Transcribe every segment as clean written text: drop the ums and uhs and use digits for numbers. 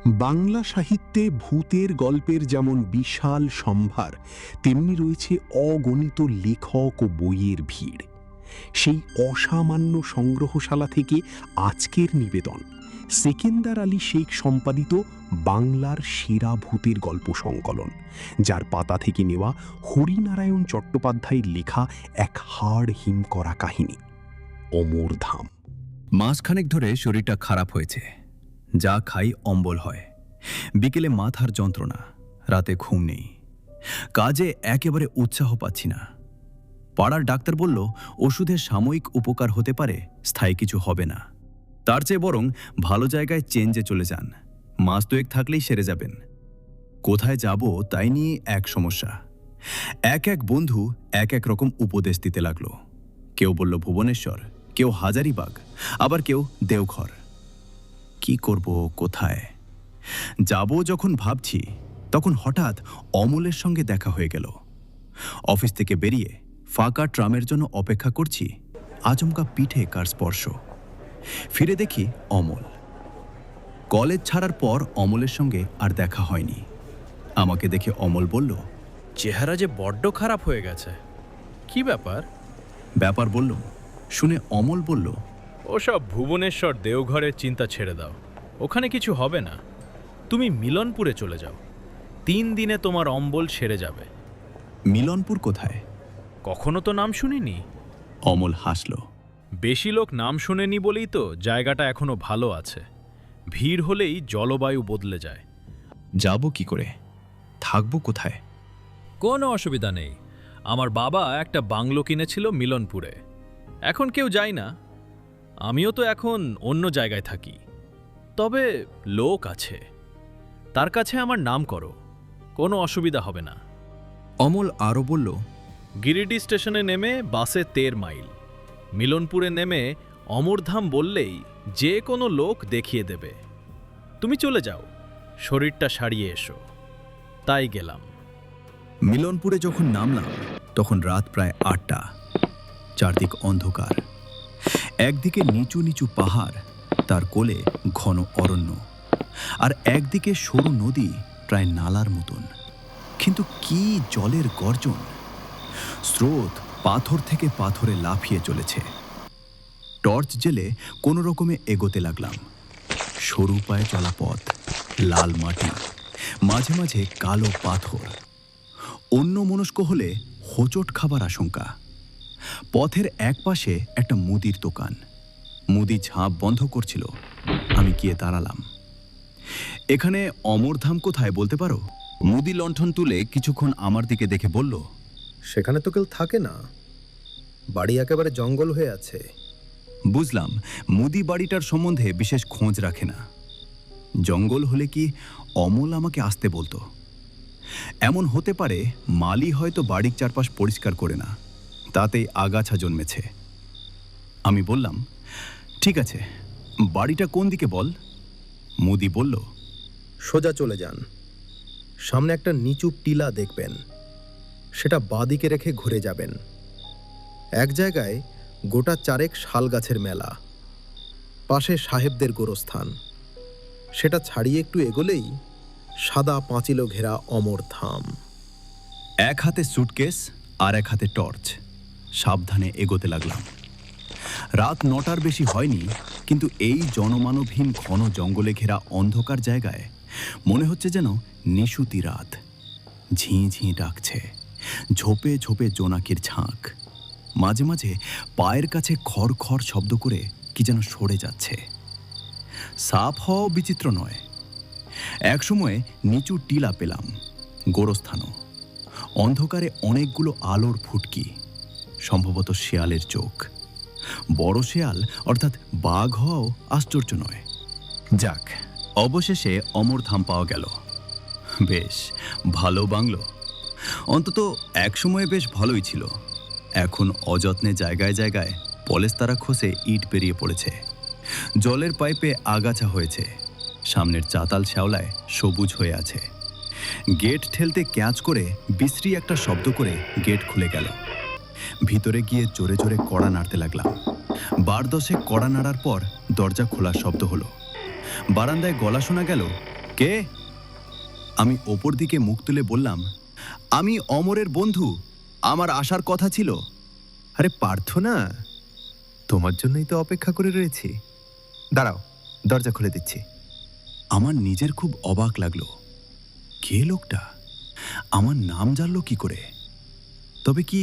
বাংলা সাহিত্যে ভূতের গল্পের যেমন বিশাল সম্ভার, তেমনি রয়েছে অগণিত লেখক ও বইয়ের ভিড়। সেই অসামান্য সংগ্রহশালা থেকে আজকের নিবেদন সেকেন্দার আলী শেখ সম্পাদিত বাংলার সেরা ভূতের গল্প সংকলন, যার পাতা থেকে নেওয়া হরিনারায়ণ চট্টোপাধ্যায়ের লেখা এক হাড় হিম করা কাহিনী, অমরধাম। মাসখানেক ধরে শরীরটা খারাপ হয়েছে। যা খাই অম্বল হয়, বিকেলে মাথার যন্ত্রণা, রাতে ঘুম নেই, কাজে একেবারে উৎসাহ পাচ্ছি না। পাড়ার ডাক্তার বলল ওষুধের সাময়িক উপকার হতে পারে, স্থায়ী কিছু হবে না। তার চেয়ে বরং ভালো জায়গায় চেঞ্জে চলে যান, মাস দুয়েক থাকলেই সেরে যাবেন। কোথায় যাব তাই নিয়ে এক সমস্যা। এক এক বন্ধু এক এক রকম উপদেশ দিতে লাগলো। কেউ বলল ভুবনেশ্বর, কেউ হাজারিবাগ, আবার কেউ দেওঘর। কি করব, কোথায় যাব যখন ভাবছি, তখন হঠাৎ অমলের সঙ্গে দেখা হয়ে গেল। অফিস থেকে বেরিয়ে ফাঁকা ট্রামের জন্য অপেক্ষা করছি, আচমকা পিঠে কার স্পর্শ। ফিরে দেখি অমল। কলেজ ছাড়ার পর অমলের সঙ্গে আর দেখা হয়নি। আমাকে দেখে অমল বলল, চেহারা যে বড্ড খারাপ হয়ে গেছে, কি ব্যাপার? ব্যাপার বললুম। শুনে অমল বলল, ওসব ভুবনেশ্বর দেওঘরের চিন্তা ছেড়ে দাও, ওখানে কিছু হবে না। তুমি মিলনপুরে চলে যাও, 3 দিনে তোমার অম্বল সেরে যাবে। মিলনপুর কোথায়? কখনো তো নাম শুনিনি। অমল হাসল। বেশি লোক নাম শোনেনি বলেই তো জায়গাটা এখনো ভালো আছে। ভিড় হলেই জলবায়ু বদলে যায়। যাব কি করে, থাকবো কোথায়? কোনো অসুবিধা নেই, আমার বাবা একটা বাংলো কিনেছিল মিলনপুরে, এখন কেউ যায় না। আমিও তো এখন অন্য জায়গায় থাকি, তবে লোক আছে, তার কাছে আমার নাম করো, কোনো অসুবিধা হবে না। অমল আরও বলল, গিরিডি স্টেশনে নেমে বাসে 13 মাইল, মিলনপুরে নেমে অমরধাম বললেই যে কোনো লোক দেখিয়ে দেবে। তুমি চলে যাও, শরীরটা সারিয়ে এসো। তাই গেলাম। মিলনপুরে যখন নামলাম তখন রাত প্রায় 8টা। চারদিক অন্ধকার, একদিকে নিচু নিচু পাহাড়, তার কোলে ঘন অরণ্য, আর একদিকে সরু নদী প্রায় নালার মতন। কিন্তু কি জলের গর্জন! স্রোত পাথর থেকে পাথরে লাফিয়ে চলেছে। টর্চ জেলে কোনো রকমে এগোতে লাগলাম। সরু পায়ে চলা পথ, লাল মাটি, মাঝে মাঝে কালো পাথর। অন্য মনস্ক হলে হোঁচট খাবার আশঙ্কা। পথের এক পাশে একটা মুদির দোকান, মুদি ঝাঁপ বন্ধ করছিল। আমি গিয়ে দাঁড়ালাম। এখানে অমরধাম কোথায় বলতে পারো? মুদি লণ্ঠন তুলে কিছুক্ষণ আমার দিকে দেখে বলল, সেখানে তো কেউ থাকে না, বাড়ি একেবারে জঙ্গল হয়ে আছে। বুঝলাম মুদি বাড়িটার সম্বন্ধে বিশেষ খোঁজ রাখে না। জঙ্গল হলে কি অমল আমাকে আসতে বলতো? এমন হতে পারে মালি হয়তো বাড়ির চারপাশ পরিষ্কার করে না, তাতেই আগাছা জন্মেছে। আমি বললাম, ঠিক আছে, বাড়িটা কোন দিকে বল? মুদি বলল, সোজা চলে যান, সামনে একটা নিচু টিলা দেখবেন, সেটা বাঁদিকে রেখে ঘুরে যাবেন। এক জায়গায় গোটা 4 শাল গাছের মেলা, পাশে সাহেবদের গোরস্থান। সেটা ছাড়িয়ে একটু এগোলেই সাদা পাঁচিল ঘেরা অমরধাম। এক হাতে সুটকেস আর এক হাতে টর্চ, সাবধানে এগোতে লাগলাম। রাত 9টার বেশি হয়নি, কিন্তু এই জনমানবহীন ঘন জঙ্গলে ঘেরা অন্ধকার জায়গায় মনে হচ্ছে যেন নিশুতি রাত। ঝিঁ ঝিঁ ডাকছে, ঝোপে ঝোপে জোনাকির ঝাঁক। মাঝে মাঝে পায়ের কাছে খড় খড় শব্দ করে কি যেন সরে যাচ্ছে। সাপ হওয়াও বিচিত্র নয়। একসময় নিচু টিলা পেলাম, গোরস্থানও। অন্ধকারে অনেকগুলো আলোর ফুটকি, সম্ভবত শেয়ালের চোখ। বড় শেয়াল অর্থাৎ বাঘ হওয়াও আশ্চর্য নয়। যাক, অবশেষে অমরধাম পাওয়া গেল। বেশ ভালো বাংলো, অন্তত একসময়ে বেশ ভালোই ছিল। এখন অযত্নে জায়গায় জায়গায় পলেস্তারা খসে ইট বেরিয়ে পড়েছে। জলের পাইপে আগাছা হয়েছে, সামনের চাতাল শ্যাওলায় সবুজ হয়ে আছে। গেট ঠেলতে ক্যাঁচ করে বিশ্রী একটা শব্দ করে গেট খুলে গেল। ভিতরে গিয়ে জোরে জোরে কড়া নাড়তে লাগলাম। 12 কড়া নাড়ার পর দরজা খোলার শব্দ হলো। বারান্দায় গলা শোনা গেল, কে? আমি ওপর দিকে মুখ তুলে বললাম, আমি অমরের বন্ধু, আমার আসার কথা ছিল। আরে পার্থ না, তোমার জন্যই তো অপেক্ষা করে রয়েছি। দাঁড়াও, দরজা খুলে দিচ্ছি। আমার নিজের খুব অবাক লাগলো, কে লোকটা? আমার নাম জানলো কি করে? তবে কি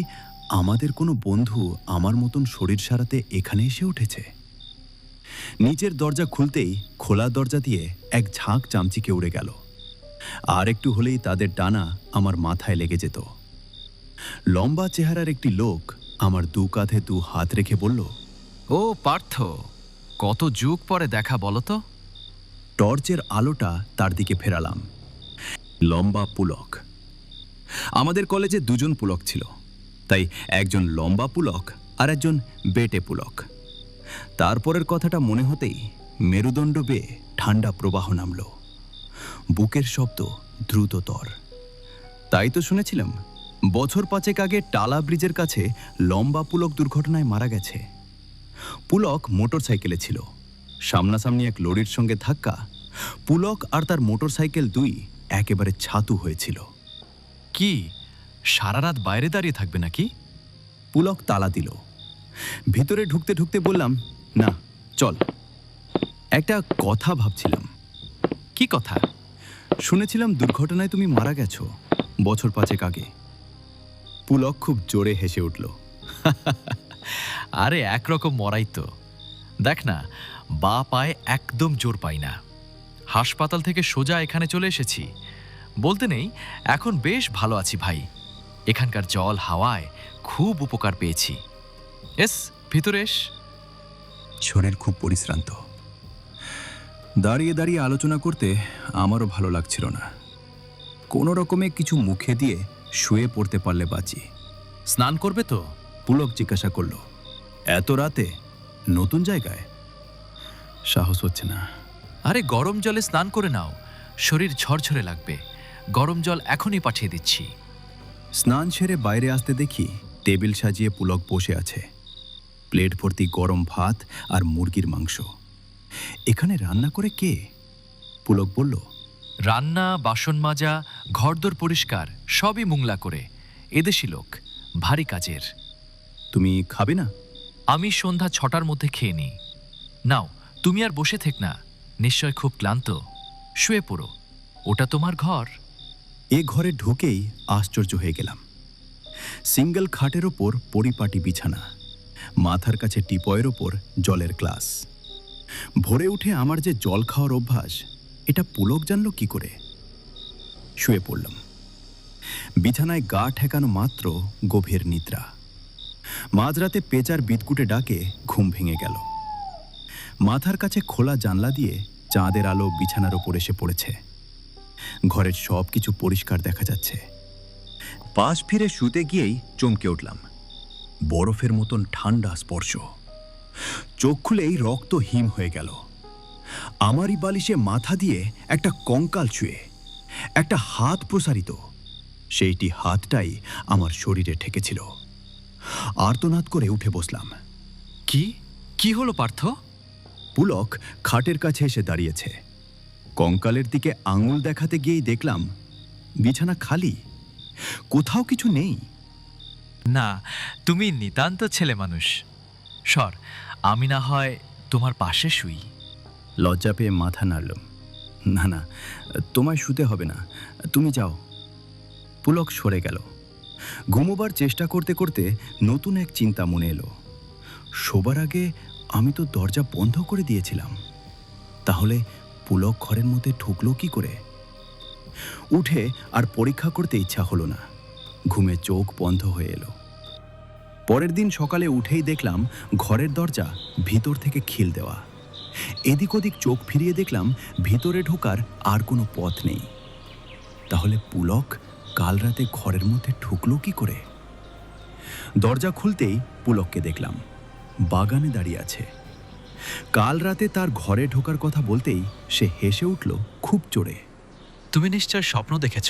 আমাদের কোনো বন্ধু আমার মতন শরীর সারাতে এখানে এসে উঠেছে? নিচের দরজা খুলতেই খোলা দরজা দিয়ে এক ঝাঁক চামচিকে উড়ে গেল। আর একটু হলেই তাদের ডানা আমার মাথায় লেগে যেত। লম্বা চেহারার একটি লোক আমার দু কাঁধে দু হাত রেখে বলল, ও পার্থ, কত যুগ পরে দেখা বলো তো। টর্চের আলোটা তার দিকে ফেরালাম। লম্বা পুলক। আমাদের কলেজে দুজন পুলক ছিল, তাই একজন লম্বা পুলক আর একজন বেটে পুলক। তারপরের কথাটা মনে হতেই মেরুদণ্ড বেয়ে ঠান্ডা প্রবাহ নামল। বুকের শব্দ দ্রুততর। তাই তো শুনেছিলাম বছর 5 আগে টালা ব্রিজের কাছে লম্বা পুলক দুর্ঘটনায় মারা গেছে। পুলক মোটরসাইকেলে ছিল। সামনাসামনি এক লরির সঙ্গে ধাক্কা। পুলক আর তার মোটরসাইকেল দুই একেবারে ছাতু হয়েছিল। কি সারা রাত বাইরে দাঁড়িয়ে থাকবে নাকি? পুলক তালা দিল। ভিতরে ঢুকতে ঢুকতে বললাম, না চল, একটা কথা ভাবছিলাম। কি কথা? শুনেছিলাম দুর্ঘটনায় তুমি মারা গেছো বছর 5 আগে। পুলক খুব জোরে হেসে উঠল। আরে একরকম মরাই তো। দেখ না, বা পায়ে একদম জোর পাই না। হাসপাতাল থেকে সোজা এখানে চলে এসেছি। বলতে নেই, এখন বেশ ভালো আছি ভাই। এখানকার জল হাওয়ায় খুব উপকার পেয়েছি। এস ভিতরে এস। শরীর খুব পরিশ্রান্ত। দাঁড়িয়ে দাঁড়িয়ে আলোচনা করতে আমারও ভালো লাগছিল না। কোনো রকমে কিছু মুখে দিয়ে শুয়ে পড়তে পারলে বাঁচি। স্নান করবে তো? পুলক জিজ্ঞাসা করল, এত রাতে নতুন জায়গায়? সাহস হচ্ছে না। আরে গরম জলে স্নান করে নাও, শরীর ঝরঝরে লাগবে। গরম জল এখনই পাঠিয়ে দিচ্ছি। স্নান সেরে বাইরে আসতে দেখি টেবিল সাজিয়ে পুলক বসে আছে। প্লেট ভর্তি গরম ভাত আর মুরগির মাংস। এখানে রান্না করে কে? পুলক বলল, রান্না, বাসন মাজা, ঘরদোর পরিষ্কার সবই মুংলা করে। এদেশি লোক, ভারী কাজের। তুমি খাবে না? আমি সন্ধ্যা 6টার মধ্যে খেয়ে নিই। নাও, তুমি আর বসে থেক না, নিশ্চয় খুব ক্লান্ত। শুয়ে পড়ো, ওটা তোমার ঘর। এ ঘরে ঢুকেই আশ্চর্য হয়ে গেলাম। সিঙ্গেল খাটের ওপর পরিপাটি বিছানা, মাথার কাছে টিপয়ের ওপর জলের গ্লাস। ভোরে উঠে আমার যে জল খাওয়ার অভ্যাস, এটা পুলক জানল কি করে? শুয়ে পড়লাম। বিছানায় গা ঠেকানো মাত্র গভীর নিদ্রা। মাঝরাতে পেঁচার বিদকুটে ডাকে ঘুম ভেঙে গেল। মাথার কাছে খোলা জানলা দিয়ে চাঁদের আলো বিছানার ওপর এসে পড়েছে। ঘরের সব কিছু পরিষ্কার দেখা যাচ্ছে। পাশ ফিরে শুতে গিয়েই চমকে উঠলাম। বরফের মতন ঠান্ডা স্পর্শ। চোখ খুলেই রক্ত হিম হয়ে গেল। আমারই বালিশে মাথা দিয়ে একটা কঙ্কাল ছুঁয়ে, একটা হাত প্রসারিত। সেইটি হাতটাই আমার শরীরে ঠেকেছিল। আর্তনাদ করে উঠে বসলাম। কি কি হলো পার্থ? পুলক খাটের কাছে এসে দাঁড়িয়েছে। কঙ্কালের দিকে আঙুল দেখাতে গিয়েই দেখলাম বিছানা খালি, কোথাও কিছু নেই। না, তুমি নিতান্ত ছেলে মানুষ। সর, আমি না হয় তোমার পাশে শুই। লজ্জা পেয়ে মাথা নাড়লাম। না না, তোমায় শুতে হবে না, তুমি যাও। পুলক সরে গেল। ঘুমোবার চেষ্টা করতে করতে নতুন এক চিন্তা মনে এলো। শোবার আগে আমি তো দরজা বন্ধ করে দিয়েছিলাম। তাহলে পুলক ঘরের মধ্যে ঢুকলো কি করে? উঠে আর পরীক্ষা করতে ইচ্ছা হলো না। ঘুমে চোখ বন্ধ হয়ে এলো। পরের দিন সকালে উঠেই দেখলাম ঘরের দরজা ভিতর থেকে খিল দেওয়া। এদিক ওদিক চোখ ফিরিয়ে দেখলাম ভিতরে ঢোকার আর কোনো পথ নেই। তাহলে পুলক কাল রাতে ঘরের মধ্যে ঢুকলো কি করে? দরজা খুলতেই পুলককে দেখলাম বাগানে দাঁড়িয়ে আছে। কাল রাতে তার ঘরে ঢোকার কথা বলতেই সে হেসে উঠল খুব জোরে। তুমি নিশ্চয় স্বপ্ন দেখেছ।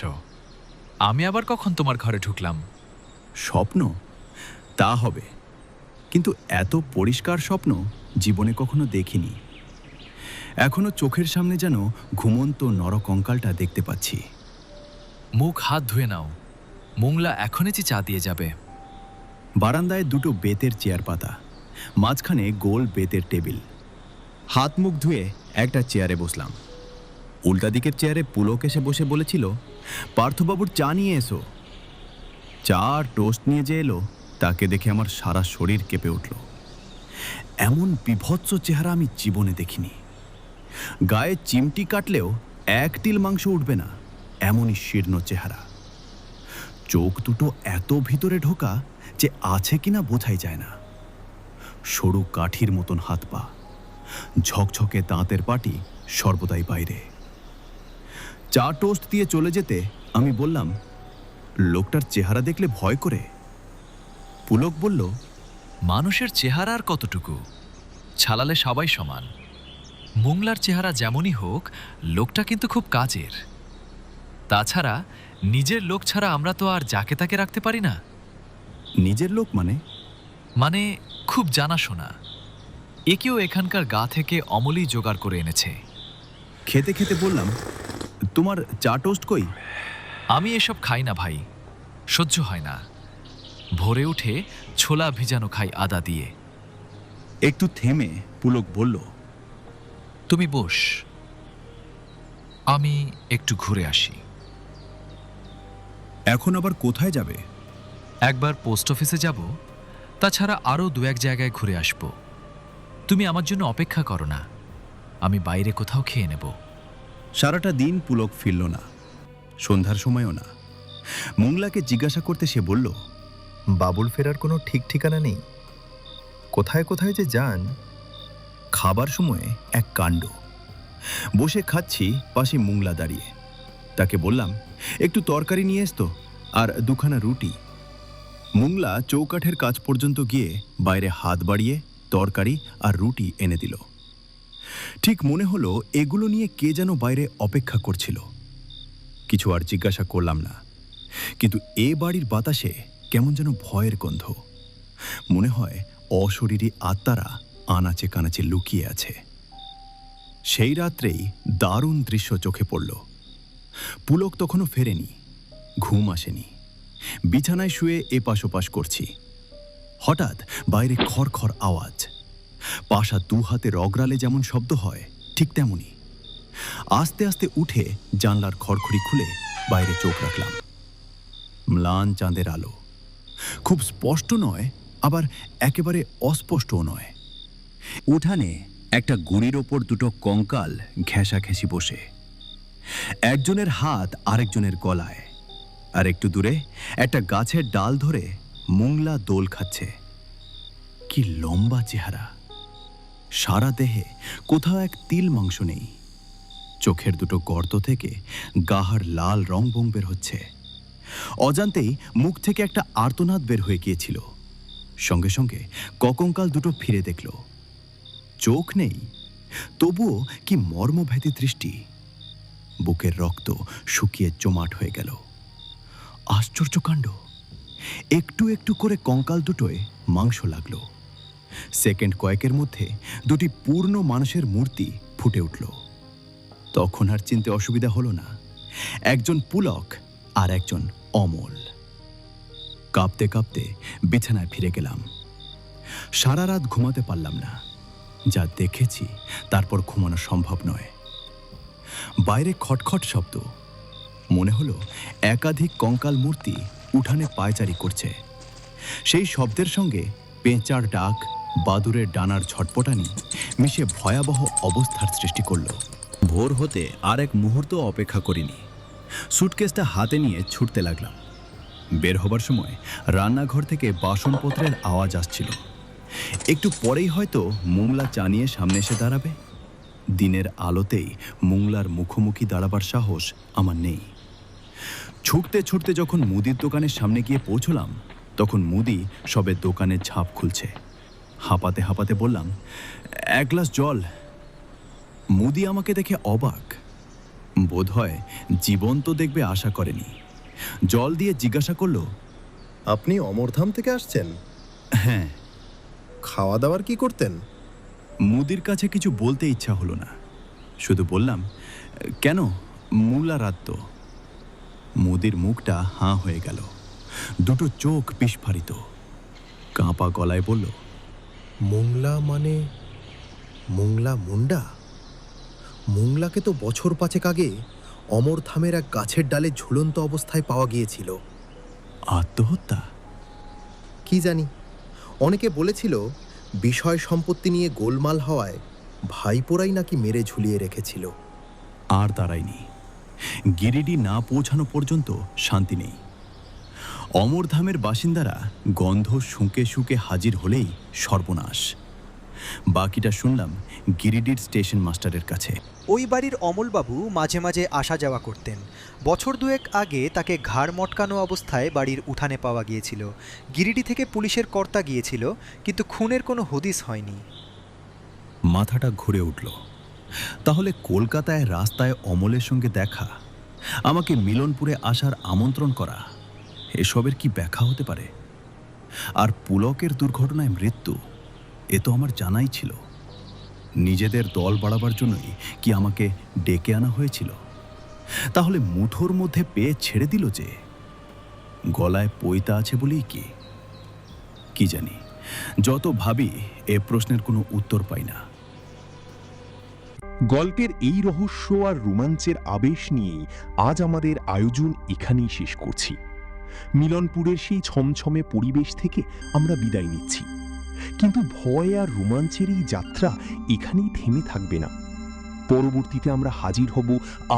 আমি আবার কখন তোমার ঘরে ঢুকলাম? স্বপ্ন? তা হবে, কিন্তু এত পরিষ্কার স্বপ্ন জীবনে কখনো দেখিনি। এখনো চোখের সামনে যেন ঘুমন্ত নরকঙ্কালটা দেখতে পাচ্ছি। মুখ হাত ধুয়ে নাও, মোংলা এখনই চা দিয়ে যাবে। বারান্দায় দুটো বেতের চেয়ার পাতা, মাঝখানে গোল বেতের টেবিল। হাত মুখ ধুয়ে একটা চেয়ারে বসলাম। উল্টা দিকের চেয়ারে পুলক এসে বসে বলেছিল, পার্থবাবুর চা নিয়ে এসো। চা আর টোস্ট নিয়ে যে এলো, তাকে দেখে আমার সারা শরীর কেঁপে উঠল। এমন বিভৎস চেহারা আমি জীবনে দেখিনি। গায়ে চিমটি কাটলেও এক তিল মাংস উঠবে না, এমনই শীর্ণ চেহারা। চোখ দুটো এত ভিতরে ঢোকা যে আছে কিনা বোঝাই যায় না। সরু কাঠির মতন হাত পা, ঝকঝকে দাঁতের পাটি সর্বদাই বাইরে। চা টোস্ট দিয়ে চলে যেতে আমি বললাম, লোকটার চেহারা দেখলে ভয় করে। পুলক বলল, মানুষের চেহারা আর কতটুকু, ছালালে সবাই সমান। মোংলার চেহারা যেমনই হোক, লোকটা কিন্তু খুব কাজের। তাছাড়া নিজের লোক ছাড়া আমরা তো আর যাকে তাকে রাখতে পারি না। নিজের লোক মানে খুব জানাশোনা। একেও এখানকার গা থেকে অমলই জোগাড় করে এনেছে। খেতে খেতে বললাম, তোমার চা টোস্ট কই? আমি এসব খাই না ভাই, সহ্য হয় না। ভোরে উঠে ছোলা ভিজানো খাই আদা দিয়ে। একটু থেমে পুলক বলল, তুমি বস, আমি একটু ঘুরে আসি। এখন আবার কোথায় যাবে? একবার পোস্ট অফিসে যাব, তাছাড়া আরও দু এক জায়গায় ঘুরে আসব। তুমি আমার জন্য অপেক্ষা করো না, আমি বাইরে কোথাও খেয়ে নেব। সারাটা দিন পুলক ফিরল না, সন্ধ্যার সময়ও না। মোংলাকে জিজ্ঞাসা করতে সে বলল, বাবুল ফেরার কোনো ঠিক ঠিকানা নেই, কোথায় কোথায় যে যান। খাবার সময়ে এক কাণ্ড। বসে খাচ্ছি, পাশে মোংলা দাঁড়িয়ে। তাকে বললাম, একটু তরকারি নিয়ে এসতো আর দুখানা রুটি। মোংলা চৌকাঠের কাজ পর্যন্ত গিয়ে বাইরে হাত বাড়িয়ে তরকারি আর রুটি এনে দিল। ঠিক মনে হলো এগুলো নিয়ে কে যেন বাইরে অপেক্ষা করছিল। কিছু আর জিজ্ঞাসা করলাম না, কিন্তু এ বাড়ির বাতাসে কেমন যেন ভয়ের গন্ধ। মনে হয় অশরীরী আত্মারা আনাচে কানাচে লুকিয়ে আছে। সেই রাত্রেই দারুণ দৃশ্য চোখে পড়ল। পুলক তখনও ফেরেনি, ঘুম আসেনি। বিছানায় শুয়ে এপাশ ওপাশ করছি। হঠাৎ বাইরে খড়খড় আওয়াজ। পাশা দু হাতে রগড়ালে যেমন শব্দ হয়, ঠিক তেমনি। আস্তে আস্তে উঠে জানলার খড়খড়ি খুলে বাইরে চোখ রাখলাম। ম্লান চাঁদের আলো, খুব স্পষ্ট নয়, আবার একেবারে অস্পষ্টও নয়। উঠানে একটা গুঁড়ির ওপর দুটো কঙ্কাল ঘেঁষাঘেঁষি বসে। একজনের হাত আরেকজনের গলায়, আর একটু দূরে একটা গাছের ডাল ধরে মোংলা দোল খাচ্ছে। কি লম্বা চেহারা! সারা দেহে কোথাও এক তিল মাংস নেই। চোখের দুটো গর্ত থেকে গাহার লাল রং বং বের হচ্ছে। অজান্তেই মুখ থেকে একটা আর্তনাদ বের হয়ে গিয়েছিল। সঙ্গে সঙ্গে কঙ্কাল দুটো ফিরে দেখল। চোখ নেই, তবুও কি মর্মভেদী দৃষ্টি। বুকের রক্ত শুকিয়ে জমাট হয়ে গেল। আশ্চর্য কাণ্ড! একটু একটু করে কঙ্কাল দুটোয় মাংস লাগলো। সেকেন্ড কয়েকের মধ্যে দুটি পূর্ণ মানুষের মূর্তি ফুটে উঠল। তখন আর চিনতে অসুবিধা হলো না, একজন পুলক আর একজন অমল। কাঁপতে কাঁপতে বিছানায় ফিরে গেলাম। সারা রাত ঘুমাতে পারলাম না। যা দেখেছি তারপর ঘুমানো সম্ভব নয়। বাইরে খটখট শব্দ। মনে হলো একাধিক কঙ্কাল মূর্তি উঠানে পায়চারি করছে। সেই শব্দের সঙ্গে পেঁচার ডাক, বাদুরের ডানার ঝটপটানি মিশে ভয়াবহ অবস্থার সৃষ্টি করল। ভোর হতে আর এক মুহূর্ত অপেক্ষা করিনি। সুটকেসটা হাতে নিয়ে ছুটতে লাগলাম। বের হবার সময় রান্নাঘর থেকে বাসনপত্রের আওয়াজ আসছিল। একটু পরেই হয়তো মোংলা চা নিয়ে সামনে এসে দাঁড়াবে। দিনের আলোতেই মোংলার মুখোমুখি দাঁড়াবার সাহস আমার নেই। ছুটতে ছুটতে যখন মুদির দোকানের সামনে গিয়ে পৌঁছলাম, তখন মুদি সবে দোকানের ঝাঁপ খুলছে। হাঁপাতে হাঁপাতে বললাম, এক গ্লাস জল। মুদি আমাকে দেখে অবাক, বোধহয় জীবন্ত দেখবে আশা করেনি। জল দিয়ে জিজ্ঞাসা করলো, আপনি অমরধাম থেকে আসছেন? হ্যাঁ। খাওয়া দাওয়ার কি করতেন? মুদির কাছে কিছু বলতে ইচ্ছা হলো না। শুধু বললাম, কেন, মূলা রাত তো। মোদির মুখটা হাঁ হয়ে গেল, দুটো চোখ বিস্ফারিত, কাঁপা গলায় বলল, মোংলা মানে মোংলা মুন্ডা? মোংলাকে তো বছর 5 আগে অমরধামের এক গাছের ডালে ঝুলন্ত অবস্থায় পাওয়া গিয়েছিল। আত্মহত্যা? কি জানি, অনেকে বলেছিল বিষয় সম্পত্তি নিয়ে গোলমাল হওয়ায় ভাইপোরাই নাকি মেরে ঝুলিয়ে রেখেছিল। আর দাঁড়ায়নি। গিরিডি না পৌঁছানো পর্যন্ত শান্তি নেই। অমরধামের বাসিন্দারা গন্ধ শুঁকে শুঁকে হাজির হলেই সর্বনাশ। বাকিটা শুনলাম গিরিডির স্টেশন মাস্টারের কাছে। ওই বাড়ির অমলবাবু মাঝে মাঝে আসা যাওয়া করতেন। বছর 2 আগে তাকে ঘাড় মটকানো অবস্থায় বাড়ির উঠানে পাওয়া গিয়েছিল। গিরিডি থেকে পুলিশের কর্তা গিয়েছিল, কিন্তু খুনের কোনো হদিস হয়নি। মাথাটা ঘুরে উঠল। তাহলে কলকাতায় রাস্তায় অমলের সঙ্গে দেখা, আমাকে মিলনপুরে আসার আমন্ত্রণ করা, এসবের কি ব্যাখ্যা হতে পারে? আর পুলকের দুর্ঘটনায় মৃত্যু, এ তো আমার জানাই ছিল। নিজেদের দল বাড়াবার জন্যই কি আমাকে ডেকে আনা হয়েছিল? তাহলে মুঠোর মধ্যে পেয়ে ছেড়ে দিল যে? গলায় পৈতা আছে বলেই কি জানি, যত ভাবি এ প্রশ্নের কোনো উত্তর পাই না। গল্পের এই রহস্য আর রোমাঞ্চের আবেশ নিয়েই আজ আমাদের আয়োজন এখানেই শেষ করছি। মিলনপুরের সেই ছমছমে পরিবেশ থেকে আমরা বিদায় নিচ্ছি, কিন্তু ভয় আর রোমাঞ্চের এই যাত্রা এখানেই থেমে থাকবে না। পরবর্তীতে আমরা হাজির হব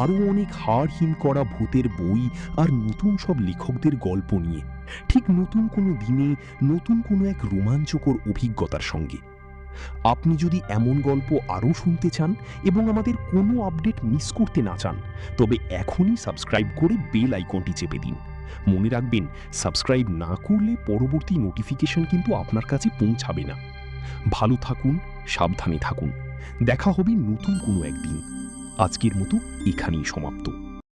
আরও অনেক হাড় হিম করা ভূতের বই আর নতুন সব লেখকদের গল্প নিয়ে, ঠিক নতুন কোনো দিনে নতুন কোনো এক রোমাঞ্চকর অভিজ্ঞতার সঙ্গে। আপনি যদি এমন গল্প আরও শুনতে চান এবং আমাদের কোনো আপডেট মিস করতে না চান, তবে এখনই সাবস্ক্রাইব করে বেল আইকনটি চেপে দিন। মনে রাখবেন, সাবস্ক্রাইব না করলে পরবর্তী নোটিফিকেশন কিন্তু আপনার কাছে পৌঁছাবে না। ভালো থাকুন, সাবধানে থাকুন। দেখা হবে নতুন কোনো একদিন। আজকের মতো এখানেই সমাপ্ত।